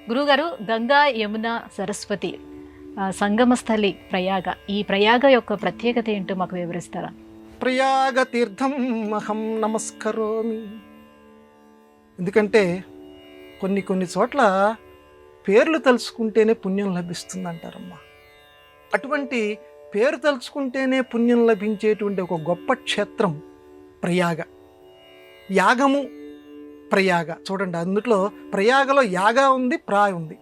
గురుగారు, గంగా యమున సరస్వతి సంగమ స్థలి ప్రయాగ, ఈ ప్రయాగ యొక్క ప్రత్యేకత ఏంటో మాకు వివరిస్తారా? ప్రయాగ తీర్థం అహం నమస్కరోమి. ఎందుకంటే కొన్ని చోట్ల పేర్లు తలుచుకుంటేనే పుణ్యం లభిస్తుంది అంటారమ్మా. అటువంటి పేరు తలుచుకుంటేనే పుణ్యం లభించేటువంటి ఒక గొప్ప క్షేత్రం ప్రయాగ. యాగము ప్రయాగ చూడండి, అందులో ప్రయాగలో యాగ ఉంది, ప్రా ఉంది.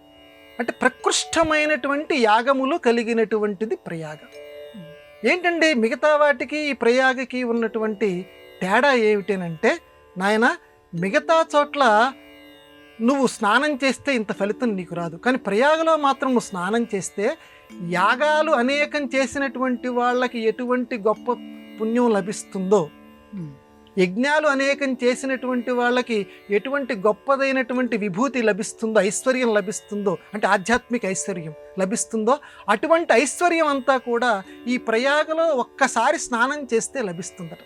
అంటే ప్రకృష్టమైనటువంటి యాగములు కలిగినటువంటిది ప్రయాగ. ఏంటండి మిగతా వాటికి ఈ ప్రయాగకి ఉన్నటువంటి తేడా ఏమిటనంటే, నాయన మిగతా చోట్ల నువ్వు స్నానం చేస్తే ఇంత ఫలితం నీకు రాదు, కానీ ప్రయాగలో మాత్రం నువ్వు స్నానం చేస్తే యాగాలు అనేకం చేసినటువంటి వాళ్ళకి ఎటువంటి గొప్ప పుణ్యం లభిస్తుందో, యజ్ఞాలు అనేకం చేసినటువంటి వాళ్ళకి ఎటువంటి గొప్పదైనటువంటి విభూతి లభిస్తుందో, ఐశ్వర్యం లభిస్తుందో, అంటే ఆధ్యాత్మిక ఐశ్వర్యం లభిస్తుందో, అటువంటి ఐశ్వర్యం అంతా కూడా ఈ ప్రయాగలో ఒక్కసారి స్నానం చేస్తే లభిస్తుందట.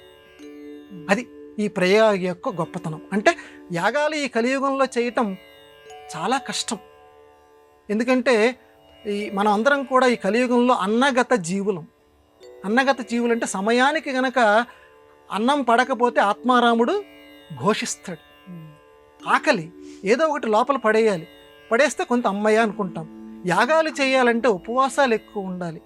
అది ఈ ప్రయాగ యొక్క గొప్పతనం. అంటే యాగాలు ఈ కలియుగంలో చేయటం చాలా కష్టం. ఎందుకంటే మనం అందరం కూడా ఈ కలియుగంలో అన్నగత జీవులం. అన్నగత జీవులు అంటే సమయానికి గనక అన్నం పడకపోతే ఆత్మారాముడు ఘోషిస్తాడు. ఆకలి ఏదో ఒకటి లోపల పడేయాలి, పడేస్తే కొంత అమ్మయ్య అనుకుంటాం. యాగాలు చేయాలంటే ఉపవాసాలు ఎక్కువ ఉండాలి,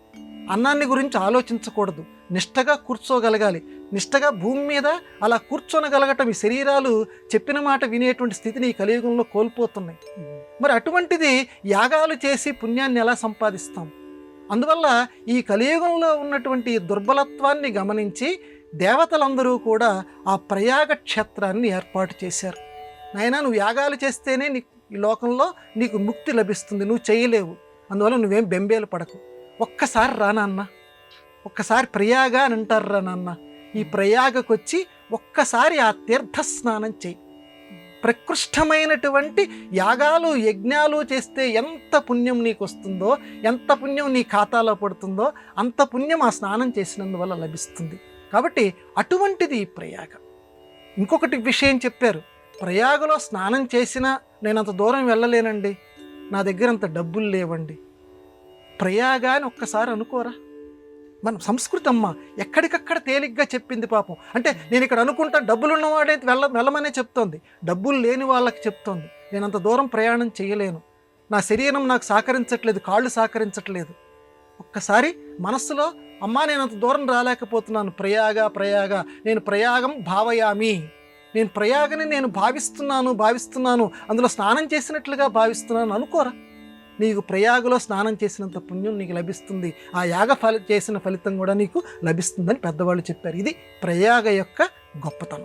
అన్నాన్ని గురించి ఆలోచించకూడదు, నిష్టగా కూర్చోగలగాలి. నిష్టగా భూమి మీద అలా కూర్చోనగలగటం ఈ శరీరాలు చెప్పిన మాట వినేటువంటి స్థితిని ఈ కలియుగంలో కోల్పోతున్నాయి. మరి అటువంటిది యాగాలు చేసి పుణ్యాన్ని ఎలా సంపాదిస్తాం? అందువల్ల ఈ కలియుగంలో ఉన్నటువంటి దుర్బలత్వాన్ని గమనించి దేవతలందరూ కూడా ఆ ప్రయాగ క్షేత్రాన్ని ఏర్పాటు చేశారు. నాయనా, నువ్వు యాగాలు చేస్తేనే ఈ లోకంలో నీకు ముక్తి లభిస్తుంది, నువ్వు చేయలేవు, అందువల్ల నువ్వేం బెంబేలు పడకు, ఒక్కసారి రా నాన్న, ఒక్కసారి ప్రయాగ అని అంటారు రా నాన్న, ఈ ప్రయాగకు వచ్చి ఒక్కసారి ఆ తీర్థ స్నానం చేయి. ప్రకృష్టమైనటువంటి యాగాలు యజ్ఞాలు చేస్తే ఎంత పుణ్యం నీకు వస్తుందో, ఎంత పుణ్యం నీ ఖాతాలో పడుతుందో, అంత పుణ్యం ఆ స్నానం చేసినందువల్ల లభిస్తుంది. కాబట్టి అటువంటిది ఈ ప్రయాగ. ఇంకొకటి విషయం చెప్పారు, ప్రయాగలో స్నానం చేసినా నేను అంత దూరం వెళ్ళలేనండి, నా దగ్గర అంత డబ్బులు లేవండి. ప్రయాగ అని ఒక్కసారి అనుకోరా. మన సంస్కృతి అమ్మ ఎక్కడికక్కడ తేలిగ్గా చెప్పింది పాపం. అంటే నేను ఇక్కడ అనుకుంటా డబ్బులు ఉన్నవాడే వెళ్ళమనే చెప్తోంది, డబ్బులు లేని వాళ్ళకి చెప్తోంది నేను అంత దూరం ప్రయాణం చేయలేను, నా శరీరం నాకు సహకరించట్లేదు, కాళ్ళు సహకరించట్లేదు. ఒక్కసారి మనస్సులో అమ్మా నేను అంత దూరం రాలేకపోతున్నాను, ప్రయాగ నేను ప్రయాగం భావయామి, నేను ప్రయాగని నేను భావిస్తున్నాను, అందులో స్నానం చేసినట్లుగా భావిస్తున్నాను అనుకోరా. నీకు ప్రయాగలో స్నానం చేసినంత పుణ్యం నీకు లభిస్తుంది, ఆ యాగ చేసిన ఫలితం కూడా నీకు లభిస్తుందని పెద్దవాళ్ళు చెప్పారు. ఇది ప్రయాగ యొక్క గొప్పతనం.